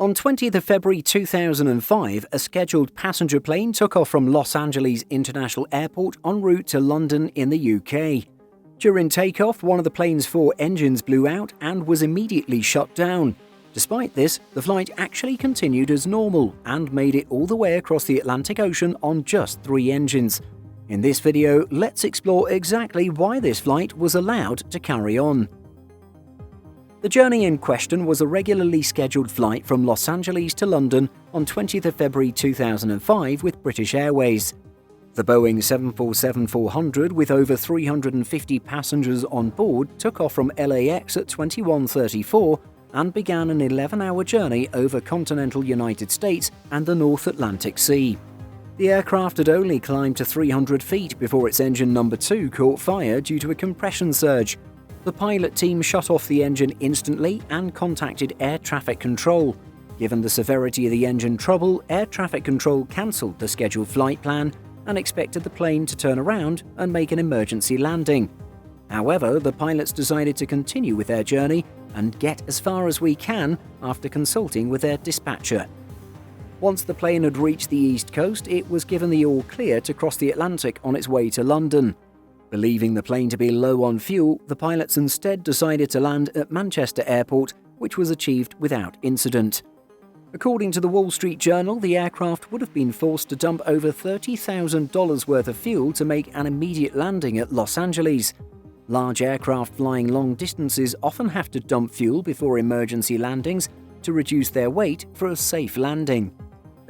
On 20th of February 2005, a scheduled passenger plane took off from Los Angeles International Airport en route to London in the UK. During takeoff, one of the plane's 4 engines blew out and was immediately shut down. Despite this, the flight actually continued as normal and made it all the way across the Atlantic Ocean on just 3 engines. In this video, let's explore exactly why this flight was allowed to carry on. The journey in question was a regularly scheduled flight from Los Angeles to London on 20th of February 2005 with British Airways. The Boeing 747-400 with over 350 passengers on board took off from LAX at 21:34 and began an 11-hour journey over continental United States and the North Atlantic Sea. The aircraft had only climbed to 300 feet before its engine number 2 caught fire due to a compression surge. The pilot team shut off the engine instantly and contacted air traffic control. Given the severity of the engine trouble, air traffic control cancelled the scheduled flight plan and expected the plane to turn around and make an emergency landing. However, the pilots decided to continue with their journey and get as far as we can after consulting with their dispatcher. Once the plane had reached the East Coast, it was given the all clear to cross the Atlantic on its way to London. Believing the plane to be low on fuel, the pilots instead decided to land at Manchester Airport, which was achieved without incident. According to the Wall Street Journal, the aircraft would have been forced to dump over $30,000 worth of fuel to make an immediate landing at Los Angeles. Large aircraft flying long distances often have to dump fuel before emergency landings to reduce their weight for a safe landing.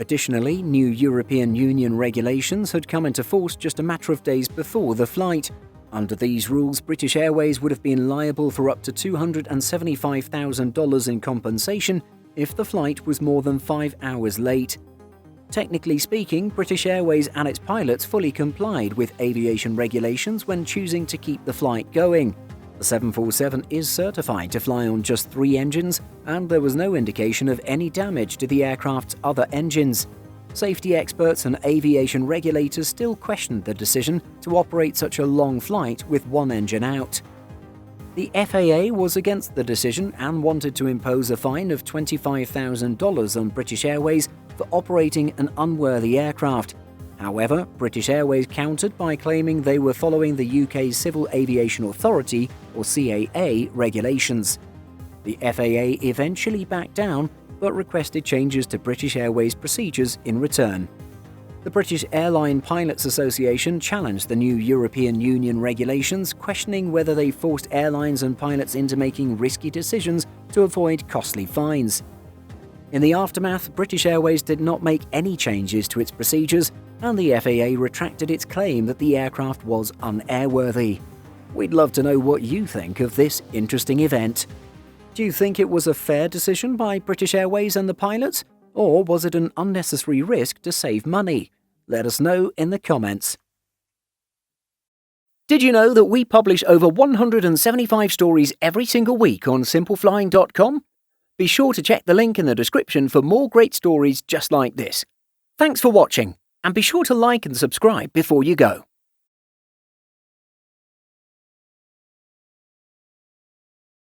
Additionally, new European Union regulations had come into force just a matter of days before the flight. Under these rules, British Airways would have been liable for up to $275,000 in compensation if the flight was more than 5 hours late. Technically speaking, British Airways and its pilots fully complied with aviation regulations when choosing to keep the flight going. The 747 is certified to fly on just 3 engines, and there was no indication of any damage to the aircraft's other engines. Safety experts and aviation regulators still questioned the decision to operate such a long flight with 1 engine out. The FAA was against the decision and wanted to impose a fine of $25,000 on British Airways for operating an unworthy aircraft. However, British Airways countered by claiming they were following the UK's Civil Aviation Authority, or CAA, regulations. The FAA eventually backed down, but requested changes to British Airways procedures in return. The British Airline Pilots Association challenged the new European Union regulations, questioning whether they forced airlines and pilots into making risky decisions to avoid costly fines. In the aftermath, British Airways did not make any changes to its procedures, and the FAA retracted its claim that the aircraft was unairworthy. We'd love to know what you think of this interesting event. Do you think it was a fair decision by British Airways and the pilots, or was it an unnecessary risk to save money? Let us know in the comments. Did you know that we publish over 175 stories every single week on simpleflying.com? Be sure to check the link in the description for more great stories just like this. Thanks for watching, and be sure to like and subscribe before you go.